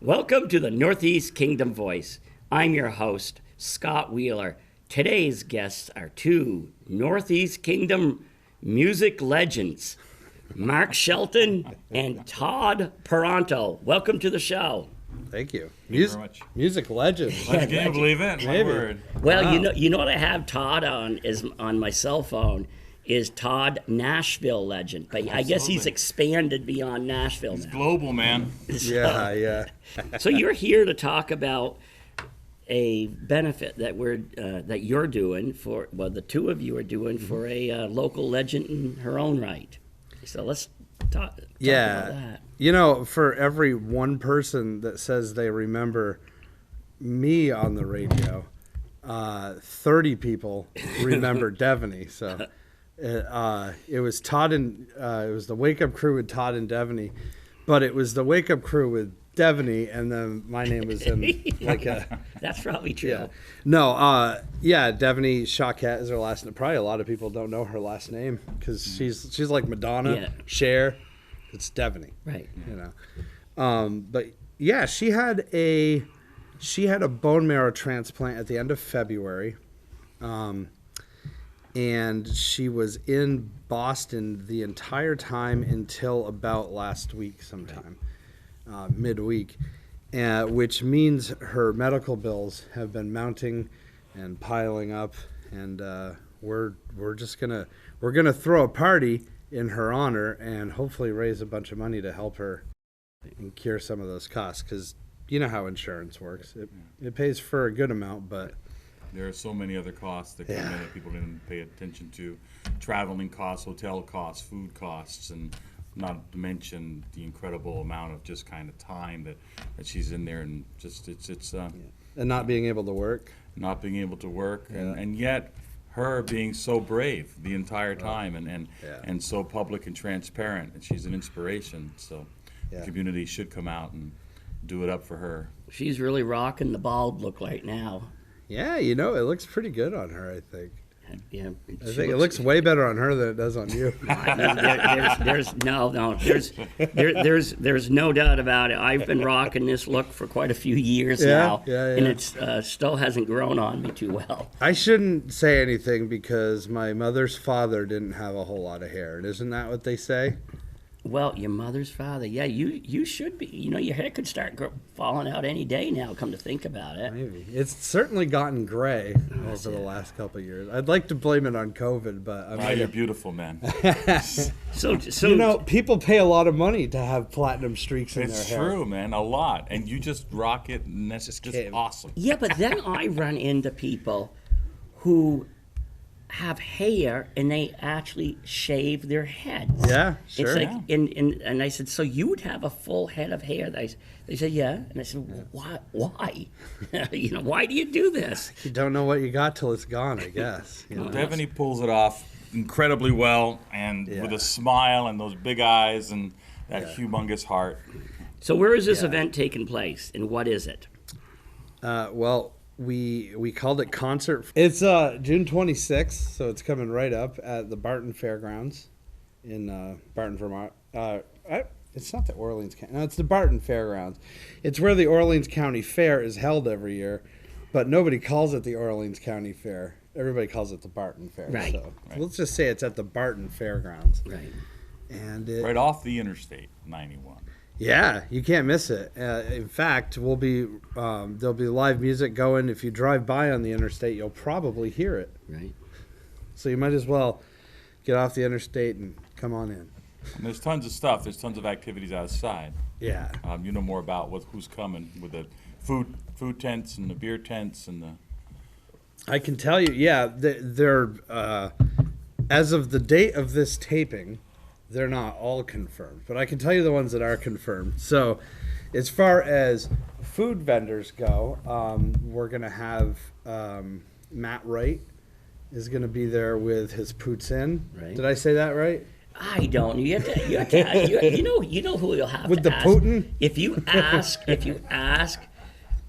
Welcome to the Northeast Kingdom Voice. I'm your host, Scott Wheeler. Today's guests are two Northeast Kingdom music legends, Mark Shelton and Todd Peranto. Welcome to the show. Thank you. Thank you very much. Music legends. I can't believe it. My word. Well, Wow. you know what I have Todd on is on my cell phone is Todd Nashville legend, but I guess he's Absolutely. expanded beyond Nashville It's now. global, man. Yeah. So you're here to talk about a benefit that that you're doing for the two of you are doing for a local legend in her own right. So let's talk about that. You know, for every one person that says they remember me on the radio, 30 people remember Deveney. So it was Todd and it was the Wake Up Crew with Todd and Deveney, but it was the Wake Up Crew with Deveney, and then my name was in like a. That's probably true. Yeah. No, Deveney Shawkat is her last name. Probably a lot of people don't know her last name because she's like Madonna, Yeah. Cher. It's Deveney, Right. you know. But yeah, she had a bone marrow transplant at the end of February, and she was in Boston the entire time until about last week sometime. Midweek, which means her medical bills have been mounting and piling up, and we're gonna throw a party in her honor and hopefully raise a bunch of money to help her and cure some of those costs, because you know how insurance works. It pays for a good amount, but There are so many other costs that come in that people didn't pay attention to. Traveling costs, hotel costs, food costs, and not to mention the incredible amount of just kind of time that she's in there, and just it's and not being able to work. not being able to work, and yet her being so brave the entire time, and so public and transparent, and she's an inspiration. So the community should come out and do it up for her. She's really rocking the bald look right now. Yeah, you know, it looks pretty good on her, I think. Yeah, I think it looks way better on her than it does on you. There's no doubt about it. I've been rocking this look for quite a few years now, and it still hasn't grown on me too well. I shouldn't say anything because my mother's father didn't have a whole lot of hair. Isn't that what they say? Well, your mother's father, yeah, you should be. You know, your hair could start falling out any day now, come to think about it. Maybe. It's certainly gotten gray over the last couple of years. I'd like to blame it on COVID, but I You're beautiful, man. So you know, people pay a lot of money to have platinum streaks in It's their hair. true, man, a lot, and you just rock it, and that's just awesome. yeah, but then I run into people who have hair and they actually shave their heads. Yeah, sure. It's like, and I said, so you would have a full head of hair? They said, yeah. And I said, why? You know, why do you do this? You don't know what you got till it's gone, I guess. You know? Deveney pulls it off incredibly well, and with a smile and those big eyes and that humongous heart. So where is this event taking place, and what is it? Well, we called it concert. It's June 26th, so it's coming right up at the Barton Fairgrounds in Barton, Vermont. It's not the Orleans County. No, it's the Barton Fairgrounds. It's where the Orleans County Fair is held every year, but nobody calls it the Orleans County Fair. Everybody calls it the Barton Fair. Right. So let's just say it's at the Barton Fairgrounds. Right. And Right off the Interstate 91. yeah, you can't miss it. In fact, there'll be live music going. If you drive by on the interstate, you'll probably hear it. Right. So you might as well get off the interstate and come on in. And there's tons of stuff. There's tons of activities outside. Yeah. You know more about who's coming with the food tents and the beer tents and the. I can tell you, they're as of the date of this taping, they're not all confirmed, but I can tell you the ones that are confirmed. So as far as food vendors go, we're going to have Matt Wright is going to be there with his poutine. Right. Did I say that right? I don't. You know who you'll have With to the ask. Putin? If you ask.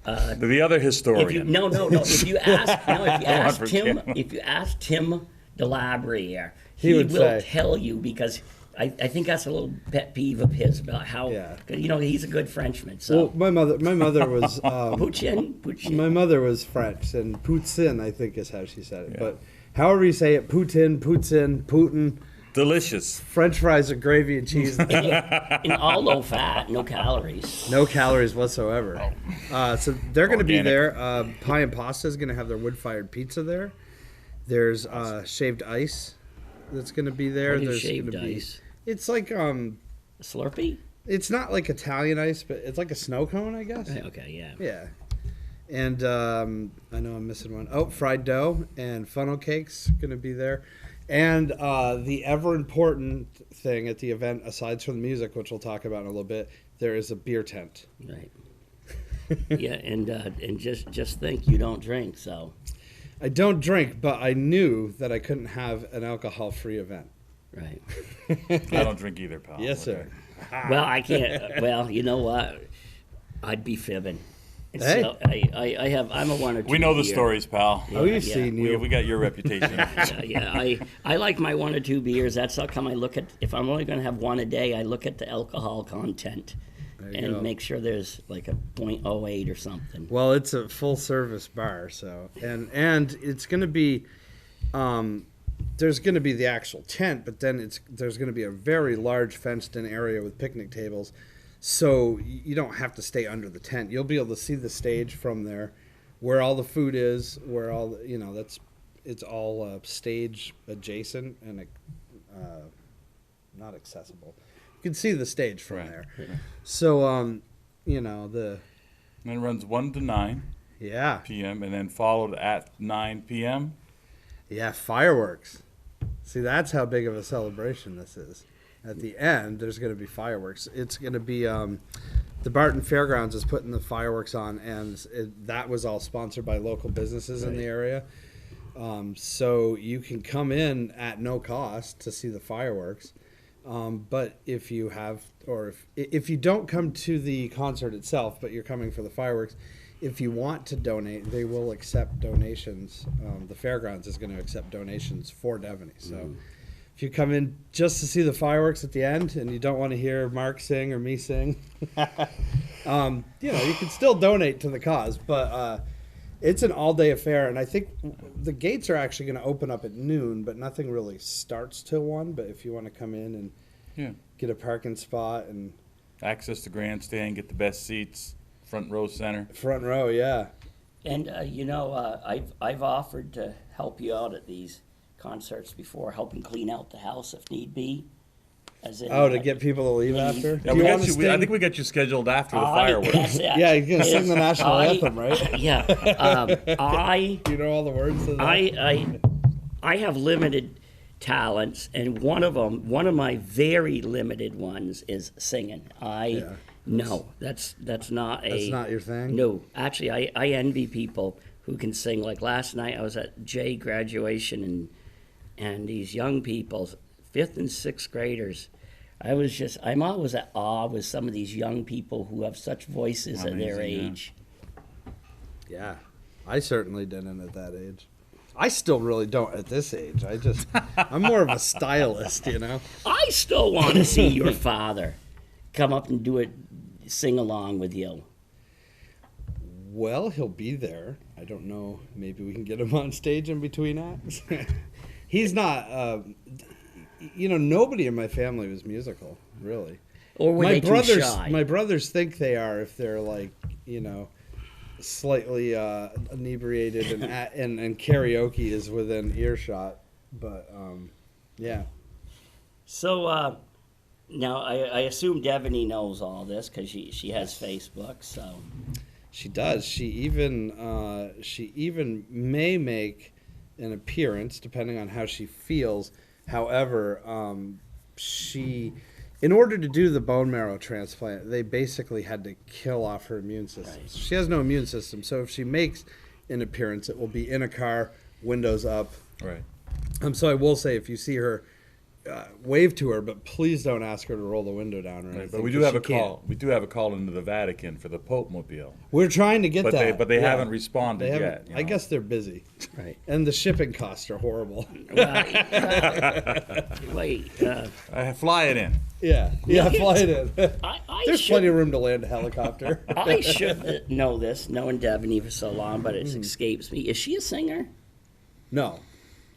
The other historian. If you ask for Tim, Tim. if you ask Tim Delabrie, He he would will say. tell you because I think that's a little pet peeve of his about how, he's a good Frenchman. So Well, my mother was Poutine. my mother was French, and poutine, I think, is how she said it. But however you say it, poutine, Putin. Delicious. French fries with gravy and cheese. And all low fat, no calories. No calories whatsoever. So they're going to be Organic. there. Pie and Pasta is going to have their wood-fired pizza there. There's shaved ice that's going to be there. What is There's shaved gonna be- ice? It's like Slurpee? it's not like Italian ice, but it's like a snow cone, I guess. Okay, yeah. Yeah. And I know I'm missing one. Oh, fried dough and funnel cakes going to be there. And the ever important thing at the event, aside from the music, which we'll talk about in a little bit, there is a beer tent. Right. Yeah, and just think you don't drink, so. I don't drink, but I knew that I couldn't have an alcohol-free event. Right. I don't drink either, pal. Yes, sir. Well, I can't. Well, you know what? I'd be fibbing. And Hey. so I'm a one or two. We know the beer. stories, pal. Oh, Yeah, we've yeah. seen you. We got your reputation. Yeah, I like my 1 or 2 beers. That's how come I look at, if I'm only going to have one a day, I look at the alcohol content There you and go. make sure there's like a .08 or something. Well, it's a full-service bar, so and it's going to be, there's going to be the actual tent, but then there's going to be a very large fenced-in area with picnic tables, so you don't have to stay under the tent. You'll be able to see the stage from there, where all the food is, where all the, it's all stage adjacent and not accessible. You can see the stage from Right. there. So the And it runs 1 to 9 yeah. p.m. and then followed at 9 p.m. Yeah, fireworks. See, that's how big of a celebration this is. At the end, there's going to be fireworks. It's going to be the Barton Fairgrounds is putting the fireworks on, and that was all sponsored by local businesses in the area. So you can come in at no cost to see the fireworks. But if you have, or if you don't come to the concert itself, but you're coming for the fireworks, if you want to donate, they will accept donations. The fairgrounds is going to accept donations for Deveney. So if you come in just to see the fireworks at the end and you don't want to hear Mark sing or me sing, you can still donate to the cause. But it's an all-day affair, and I think the gates are actually going to open up at noon, but nothing really starts till 1. But if you want to come in and get a parking spot and Access the grandstand, get the best seats, front row center. front row, yeah. And I've offered to help you out at these concerts before, helping clean out the house if need be. As in, To get people to leave after. Yeah, Do you want to I sing? think we got you scheduled after the fireworks. That's it. Yeah, you're gonna sing the national anthem, right? Yeah. You know all the words to that? I have limited talents, and one of my very limited ones is singing. No, that's not a. That's not your thing? No, actually, I envy people who can sing. Like last night, I was at J graduation, and these young people, 5th and 6th graders. I'm always at awe with some of these young people who have such voices at their Amazing, yeah. age. Yeah, I certainly didn't at that age. I still really don't at this age. I'm more of a stylist, I still want to see your father come up and do it, sing along with you. Well, he'll be there. I don't know. Maybe we can get him on stage in between acts. He's not. Nobody in my family was musical, really. Or were they too shy? My brothers think they are if they're like, slightly inebriated and karaoke is within earshot. But yeah. So now I assume Deveney knows all this because she has Facebook. So She does. She even may make an appearance depending on how she feels. However, in order to do the bone marrow transplant, they basically had to kill off her immune system. Right. She has no immune system, so if she makes an appearance, it will be in a car, windows up. Right. So I will say, if you see her wave to her, but please don't ask her to roll the window down or anything. But we do have a call. We do have a call into the Vatican for the Pope Mobile. We're trying to get But that. they haven't responded yet. I guess they're busy. Right. And the shipping costs are horrible. Wait, Fly it in. Yeah, fly it in. I There's should, plenty of room to land a helicopter. I should know this, knowing Deveney for so long, but it escapes me. Is she a singer? No.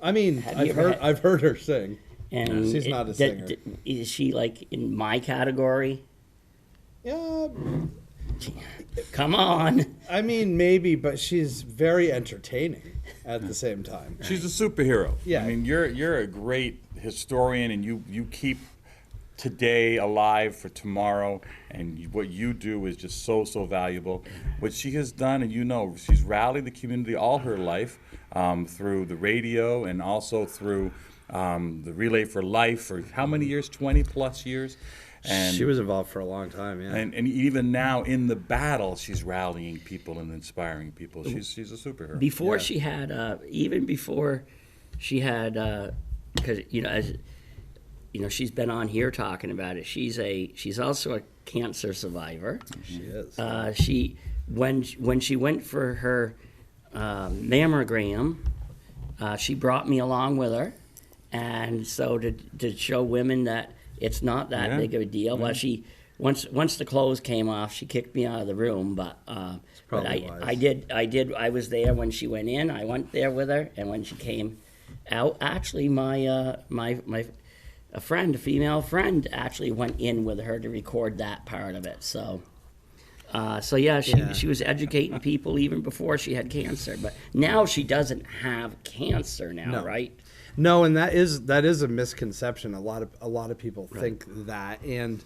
I mean, Have you ever I've heard her sing. And She's not a singer. Is she like in my category? Yeah, Come on. I mean, maybe, but she's very entertaining at the same time. She's a superhero. Yeah. I mean, you're a great historian, and you keep today alive for tomorrow, and what you do is just so valuable. What she has done, and she's rallied the community all her life through the radio and also through the Relay for Life for how many years? 20 plus years. And She was involved for a long time, yeah. and even now in the battle, she's rallying people and inspiring people. She's a superhero. Before she had, even before she had, because she's been on here talking about it. She's also a cancer survivor. She is. When she went for her mammogram, she brought me along with her, and so to show women that it's not that big of a deal. Well, once the clothes came off, she kicked me out of the room. But I was there when she went in. I went there with her, and when she came out, actually, a female friend, actually went in with her to record that part of it. So she was educating people even before she had cancer. But now she doesn't have cancer now, No. right? No, and that is a misconception. A lot of people think that, and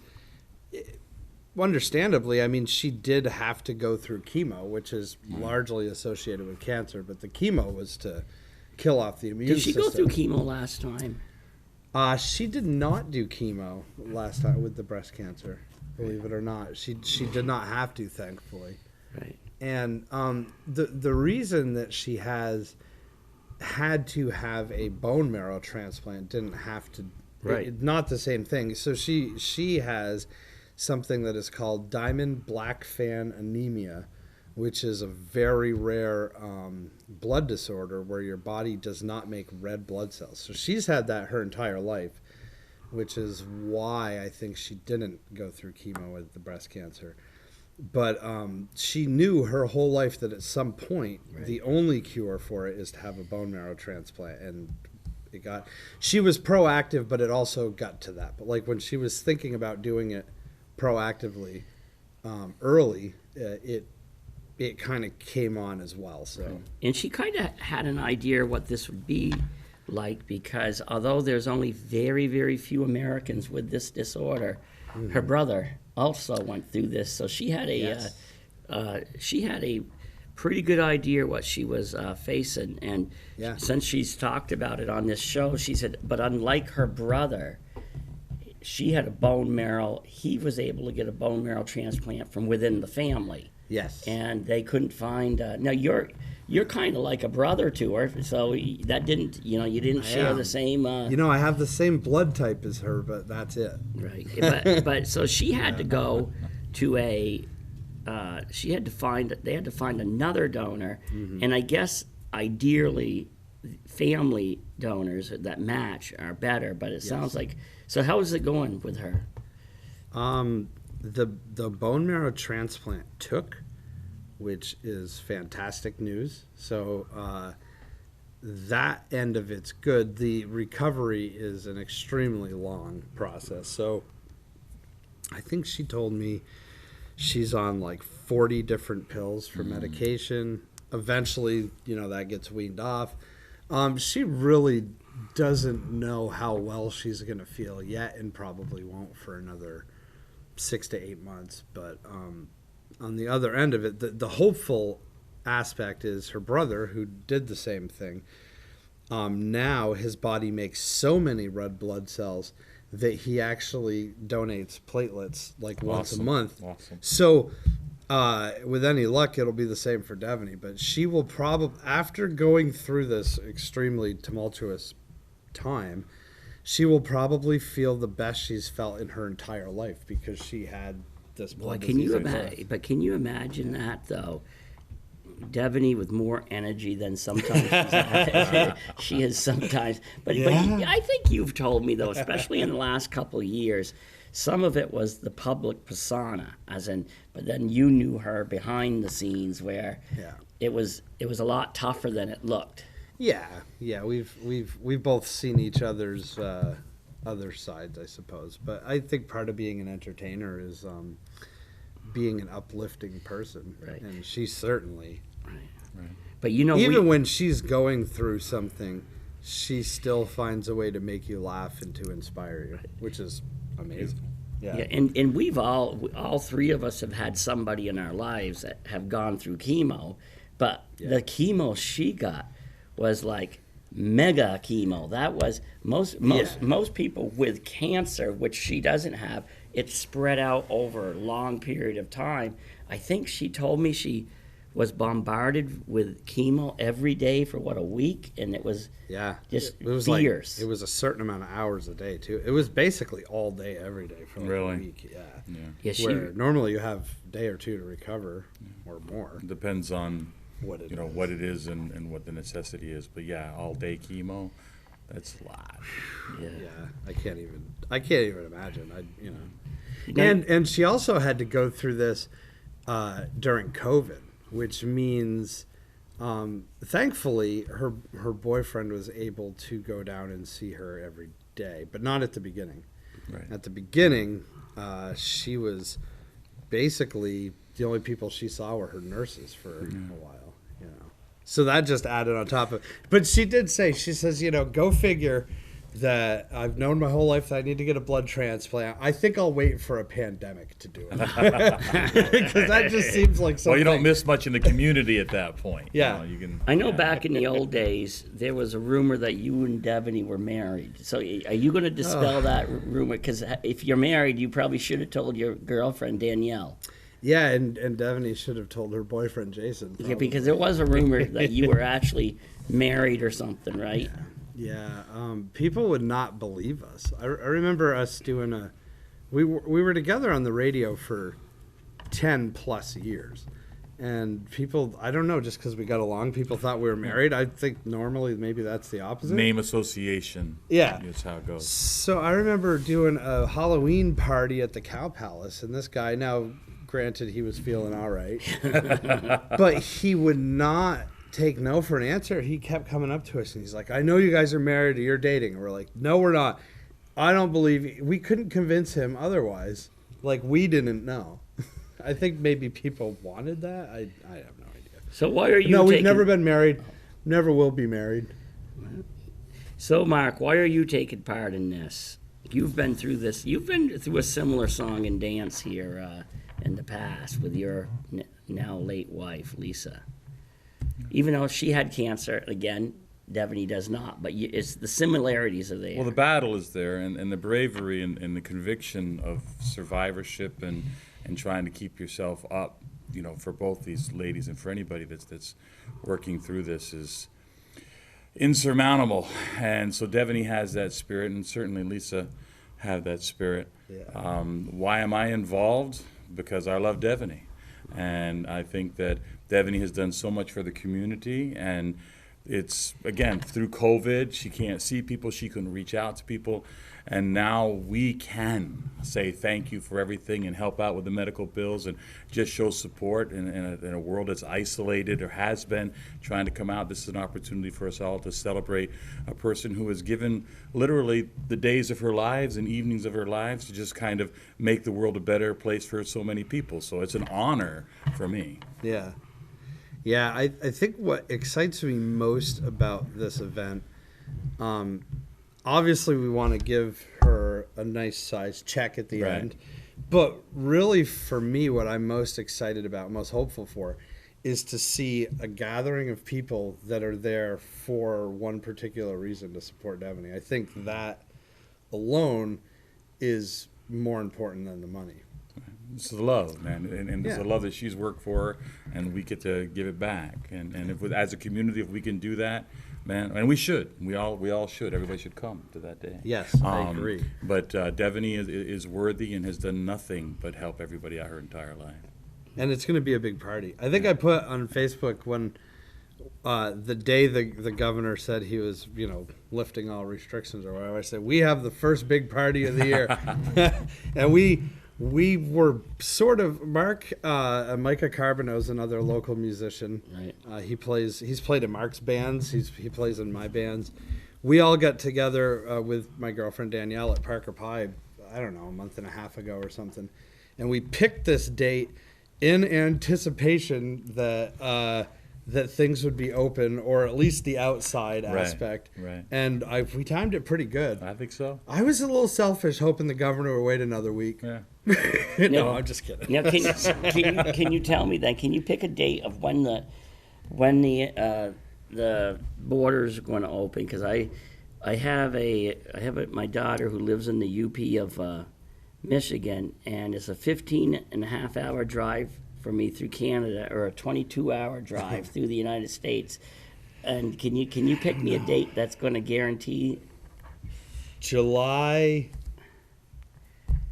understandably, I mean, she did have to go through chemo, which is largely associated with cancer. But the chemo was to kill off the immune system. Did she go through chemo last time? She did not do chemo last time with the breast cancer. Believe it or not, she did not have to, thankfully. Right. And the reason that she had to have a bone marrow transplant, didn't have to, not the same thing. So she has something that is called Diamond-Blackfan anemia, which is a very rare blood disorder where your body does not make red blood cells. So she's had that her entire life, which is why I think she didn't go through chemo with the breast cancer. But she knew her whole life that at some point the only cure for it is to have a bone marrow transplant, and she was proactive, but it also got to that. But like when she was thinking about doing it proactively early, it kind of came on as well. So And she kind of had an idea what this would be like, because although there's only very, very few Americans with this disorder, her brother also went through this, so she had a pretty good idea what she was facing. And since she's talked about it on this show, she said, but unlike her brother, she had a bone marrow. He was able to get a bone marrow transplant from within the family. yes, And they couldn't find. Now you're kind of like a brother to her, so that didn't, you didn't share the same. I have the same blood type as her, but that's it. Right, but so she had to go to they had to find another donor, and I guess ideally family donors that match are better, but it sounds like, so how is it going with her? The bone marrow transplant took, which is fantastic news. So that end of it's good. The recovery is an extremely long process. So I think she told me she's on like 40 different pills for medication. Eventually, that gets weaned off. She really doesn't know how well she's going to feel yet, and probably won't for another 6 to 8 months. But on the other end of it, the hopeful aspect is her brother, who did the same thing. Now his body makes so many red blood cells that he actually donates platelets like once a month. Awesome. So with any luck, it'll be the same for Deveney. But she will probably, after going through this extremely tumultuous time, she will probably feel the best she's felt in her entire life because she had this Boy, blood can disease you at birth. imagine? But can you imagine that though? Deveney with more energy than sometimes she's had. She is sometimes. But I think you've told me though, especially in the last couple of years, some of it was the public persona, as in. But then you knew her behind the scenes, where it was a lot tougher than it looked. Yeah. We've both seen each other's other sides, I suppose. But I think part of being an entertainer is being an uplifting person, Right. and she certainly. Right. But you know, Even when she's going through something, she still finds a way to make you laugh and to inspire you, which is amazing. Yeah, and we've all three of us have had somebody in our lives that have gone through chemo, but the chemo she got was like mega chemo. That was most people with cancer, which she doesn't have, it's spread out over a long period of time. I think she told me she was bombarded with chemo every day for a week, and it was just it was fierce. It was a certain amount of hours a day too. It was basically all day, every day for a week. Yeah, Where normally you have a day or two to recover or more. Depends on what it is. what it is and what the necessity is. But all day chemo, that's a lot. Yeah. I can't even imagine. And she also had to go through this during COVID, which means thankfully her boyfriend was able to go down and see her every day, but not at the beginning. Right. At the beginning, she was basically the only people she saw were her nurses for a while. So that just added on top of it. But she did say, she says, go figure that I've known my whole life that I need to get a blood transplant. I think I'll wait for a pandemic to do it. Because that just seems like something. Well, you don't miss much in the community at that point. Yeah. You can. I know back in the old days, there was a rumor that you and Deveney were married. So are you going to dispel that rumor? Because if you're married, you probably should have told your girlfriend, Danielle. Yeah, and Deveney should have told her boyfriend, Jason. Yeah, because there was a rumor that you were actually married or something, right? Yeah, people would not believe us. I remember us doing we were together on the radio for 10 plus years. And people, I don't know, just because we got along, people thought we were married. I think normally maybe that's the opposite. Name association. Yeah. That's how it goes. So I remember doing a Halloween party at the Cow Palace, and this guy, now granted he was feeling all right, but he would not take no for an answer. He kept coming up to us, and he's like, I know you guys are married or you're dating. And we're like, no, we're not. I don't believe you. We couldn't convince him otherwise. Like, we didn't know. I think maybe people wanted that. I have no idea. So why are you No, we've never been married. Never will be married. So, Mark, why are you taking part in this? You've been through this. You've been through a similar song and dance here in the past with your now late wife, Lisa. Even though she had cancer, again, Deveney does not, but it's the similarities are there. Well, the battle is there, and the bravery and the conviction of survivorship and trying to keep yourself up, for both these ladies and for anybody that's working through this is insurmountable. And so Deveney has that spirit, and certainly Lisa had that spirit. Yeah. Why am I involved? Because I love Deveney. And I think that Deveney has done so much for the community, and it's, again, through COVID, she can't see people, she couldn't reach out to people, and now we can say thank you for everything and help out with the medical bills and just show support in a world that's isolated or has been trying to come out. This is an opportunity for us all to celebrate a person who has given literally the days of her lives and evenings of her lives to just kind of make the world a better place for so many people. So it's an honor for me. Yeah. Yeah, I think what excites me most about this event, obviously we want to give her a nice size check at the end, but really for me what I'm most excited about, most hopeful for, is to see a gathering of people that are there for one particular reason to support Deveney. I think that alone is more important than the money. It's the love, man, and it's Yeah. the love that she's worked for, and we get to give it back. And if as a community, if we can do that, man, and we should, we all should. Everybody should come to that day. Yes, I agree. But Deveney is worthy and has done nothing but help everybody out her entire life. And it's going to be a big party. I think I put on Facebook when the day the governor said he was, lifting all restrictions or whatever, I said, we have the first big party of the year. And we were sort of, Micah Carbonell's another local musician. Right. He's played in Mark's bands. He plays in my bands. We all got together with my girlfriend Danielle at Parker Pie, I don't know, a month and a half ago or something. And we picked this date in anticipation that things would be open, or at least the outside aspect. Right. And we timed it pretty good. I think so. I was a little selfish, hoping the governor would wait another week. Yeah. No, I'm just kidding. Now, can you tell me then? Can you pick a date of when the borders are going to open? Because I have my daughter who lives in the UP of Michigan, and it's a 15-and-a-half-hour drive for me through Canada, or a 22-hour drive through the United States. And can you pick me a date that's going to guarantee? July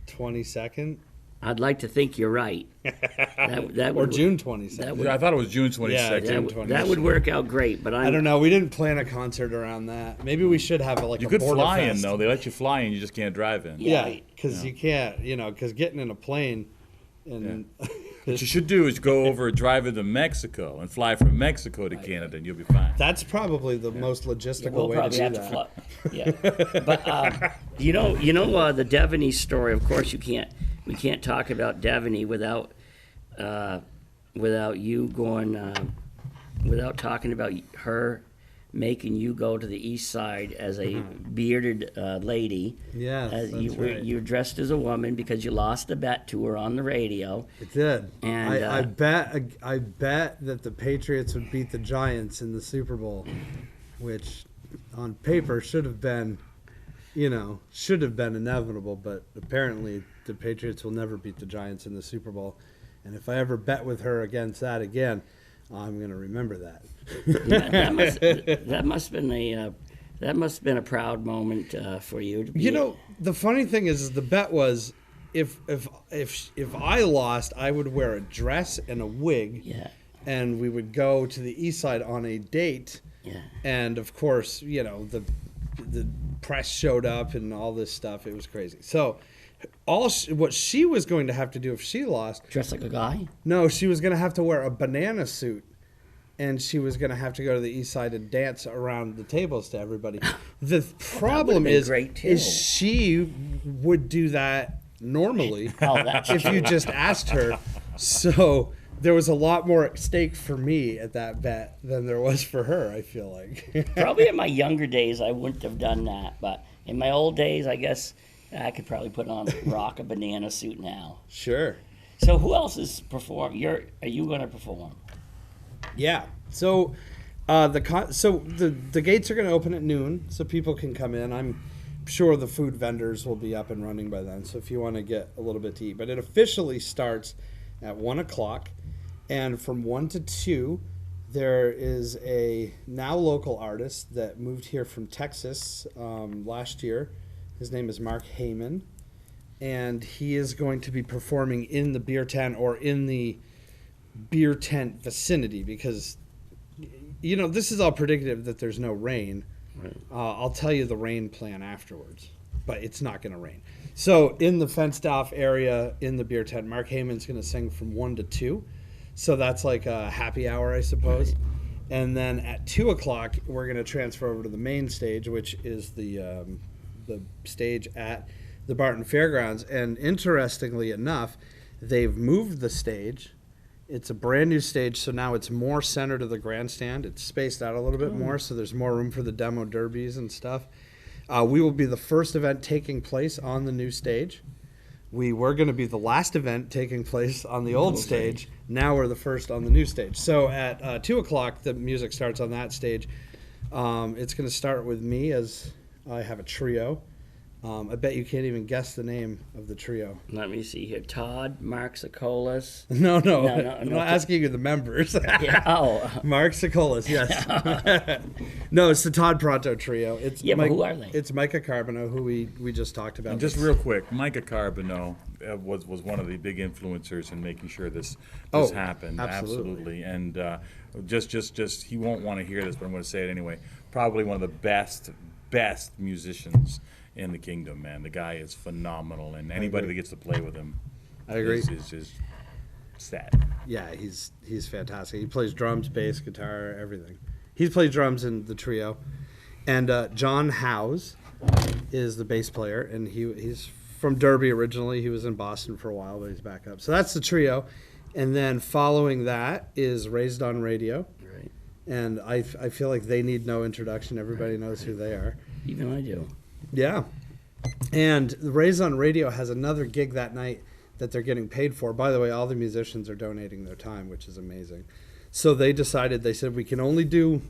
22nd? I'd like to think you're right. That Or would, June 22nd. that would, I thought it was June 22nd. Yeah, June that, would, that would work out great, but I don't know. We didn't plan a concert around that. Maybe we should have You a could border fly in, fest. though. They let you fly in. You just can't drive in. Yeah, because you can't, because getting in a plane and What you should do is go over, drive into Mexico, and fly from Mexico to Canada, and you'll be fine. that's probably the most logistical we'll way to probably do have that. to fly. Yeah, but the Deveney story. Of course, we can't talk about Deveney without you going, without talking about her making you go to the east side as a bearded lady. Yes, As that's right. you were dressed as a woman because you lost a bet to her on the radio. It did. And, I bet that the Patriots would beat the Giants in the Super Bowl, which on paper should have been inevitable, but apparently the Patriots will never beat the Giants in the Super Bowl. And if I ever bet with her against that again, I'm going to remember that. That must have been a proud moment for you. To be The funny thing is the bet was if I lost, I would wear a dress and a wig, Yeah. and we would go to the east side on a date. Yeah. And of course, the press showed up and all this stuff. It was crazy. So what she was going to have to do if she lost, Dressed like a guy? no, she was going to have to wear a banana suit. And she was going to have to go to the east side and dance around the tables to everybody. The problem been great, too. is she would do that normally Oh, that's if you just asked her. So there was a lot more at stake for me at that bet than there was for her, I feel like. Probably in my younger days, I wouldn't have done that. But in my old days, I guess I could probably rock a banana suit now. Sure. So who else is performing? Are you going to perform? Yeah. So the gates are going to open at noon, so people can come in. I'm sure the food vendors will be up and running by then. So if you want to get a little bit to eat, but it officially starts at 1:00, and from 1 to 2, there is a now local artist that moved here from Texas last year. His name is Mark Heyman, and he is going to be performing in the beer tent or in the beer tent vicinity because this is all predictive that there's no rain. Right. I'll tell you the rain plan afterwards, but it's not going to rain. So in the fenced off area in the beer tent, Mark Heyman's going to sing from 1 to 2. So that's like a happy hour, I suppose. Right. And then at 2:00, we're going to transfer over to the main stage, which is the stage at the Barton Fairgrounds. And interestingly enough, they've moved the stage. It's a brand new stage, so now it's more centered to the grandstand. It's spaced out a little bit more, so there's more room for the demo derbies and stuff. We will be the first event taking place on the new stage. We were going to be the last event taking place on the old stage. Now we're the first on the new stage. So at 2:00, the music starts on that stage. It's going to start with me as I have a trio. I bet you can't even guess the name of the trio. Let me see here. Todd, Mark Sokolis. No, No, I'm not asking you the members. Yeah, oh. Mark Sokolis, yes. No, it's the Todd Pronto trio. It's But who are they? It's Micah Carbino, who we just talked about. And just real quick, Micah Carbino was one of the big influencers in making sure this happened. Absolutely. And just he won't want to hear this, but I'm going to say it anyway. Probably one of the best musicians in the kingdom, man. The guy is phenomenal, and anybody that gets to play with him, I agree. is sad. Yeah, he's fantastic. He plays drums, bass, guitar, everything. He plays drums in the trio. And John Howes is the bass player, and he's from Derby originally. He was in Boston for a while, but he's back up. So that's the trio. And then following that is Raised on Radio. Right. And I feel like they need no introduction. Everybody knows who they are. Even I do. Yeah. And Raised on Radio has another gig that night that they're getting paid for. By the way, all the musicians are donating their time, which is amazing. So they said, we can only do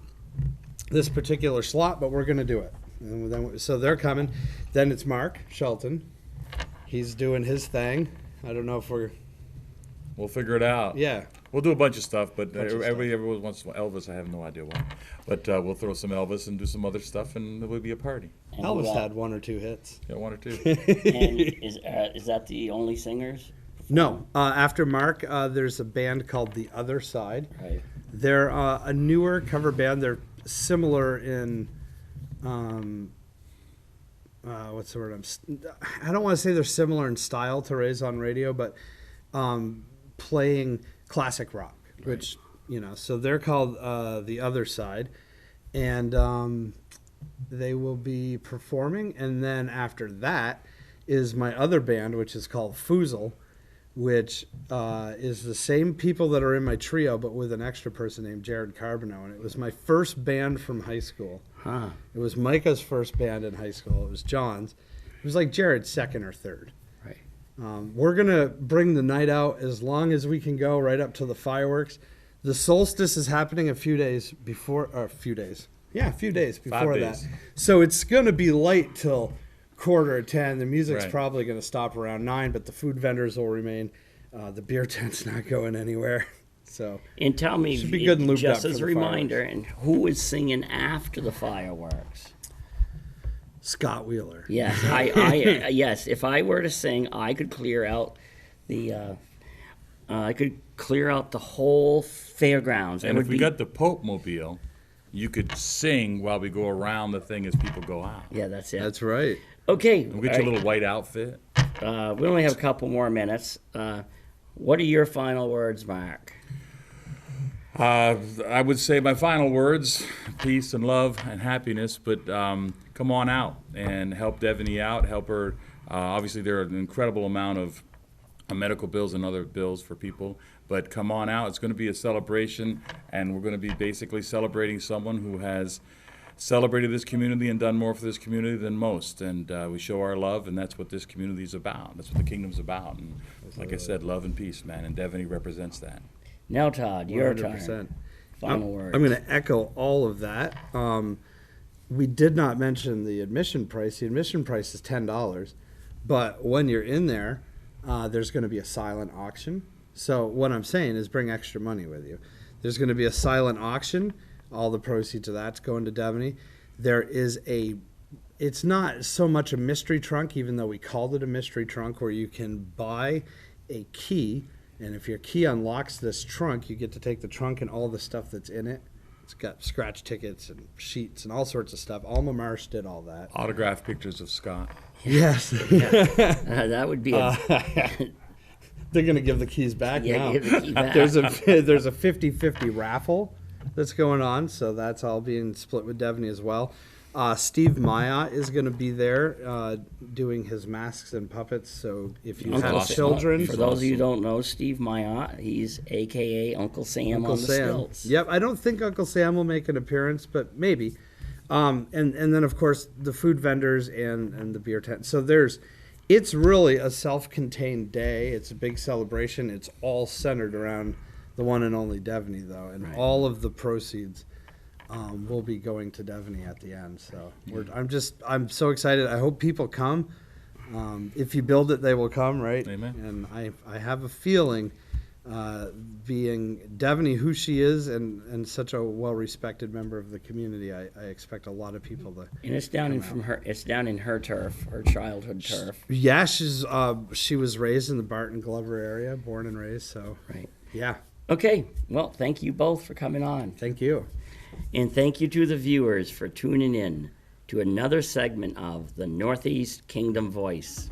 this particular slot, but we're going to do it. And then, so they're coming. Then it's Mark Shelton. He's doing his thing. I don't know if We'll figure it out. Yeah. We'll do a bunch of stuff, but everyone wants Elvis. I have no idea why. But we'll throw some Elvis and do some other stuff, and it will be a party. And Elvis had 1 or 2 hits. Yeah, 1 or 2. And is that the only singers? No. After Mark, there's a band called The Other Side. Right. They're a newer cover band. They're similar in, what's the word? I don't want to say they're similar in style to Raised on Radio, but playing classic rock, which, so they're called The Other Side. And they will be performing. And then after that is my other band, which is called Foozle, which is the same people that are in my trio, but with an extra person named Jared Carbino. And it was my first band from high school. Huh. It was Micah's first band in high school. It was John's. It was like Jared's second or third. Right. We're going to bring the night out as long as we can go, right up to the fireworks. The solstice is happening a few days before, or a few days. Yeah, a few days before 5 that. days. So it's going to be light till 9:45. The music's Right. probably going to stop around 9, but the food vendors will remain. The beer tent's not going anywhere. So And tell me, Should be good and lubed just up as for a the reminder, and who is singing after the fireworks? Scott Wheeler. Yes, yes. If I were to sing, I could clear out the whole fairgrounds. And if we got the Pope Mobile, you could sing while we go around the thing as people go out. Yeah, that's it. That's right. Okay. We'll get you a little white outfit. We only have a couple more minutes. What are your final words, Mark? I would say my final words, peace and love and happiness, but come on out and help Deveney out, help her. Obviously, there are an incredible amount of medical bills and other bills for people, but come on out. It's going to be a celebration, and we're going to be basically celebrating someone who has celebrated this community and done more for this community than most, and we show our love, and that's what this community is about. That's what the kingdom's about, and like I said, love and peace, man, and Deveney represents that. Now, Todd, your turn. 100%. Final words. I'm going to echo all of that. We did not mention the admission price. The admission price is $10, but when you're in there, there's going to be a silent auction. So what I'm saying is bring extra money with you. There's going to be a silent auction. All the proceeds of that's going to Deveney. There is it's not so much a mystery trunk, even though we called it a mystery trunk, where you can buy a key, and if your key unlocks this trunk, you get to take the trunk and all the stuff that's in it. It's got scratch tickets and sheets and all sorts of stuff. Alma Marsh did all that. Autographed pictures of Scott. Yes. That would be a... They're going to give the keys back now. Give the key back. There's a 50-50 raffle that's going on, so that's all being split with Deveney as well. Steve Maya is going to be there doing his masks and puppets, so if you have children... For those of you who don't know, Steve Maya, he's a.k.a. Uncle Sam on the stilts. Yep, I don't think Uncle Sam will make an appearance, but maybe. And then, of course, the food vendors and the beer tent. So it's really a self-contained day. It's a big celebration. It's all centered around the one and only Deveney, though, and all of the proceeds we'll be going to Deveney at the end. So I'm so excited. I hope people come. If you build it, they will come, right? Amen. And I have a feeling, being Deveney who she is and such a well-respected member of the community, I expect a lot of people to. And it's down in her turf, her childhood turf. Yeah, she was raised in the Barton Glover area, born and raised. So Right. yeah, Okay. Well, thank you both for coming on. thank you. And thank you to the viewers for tuning in to another segment of the Northeast Kingdom Voice.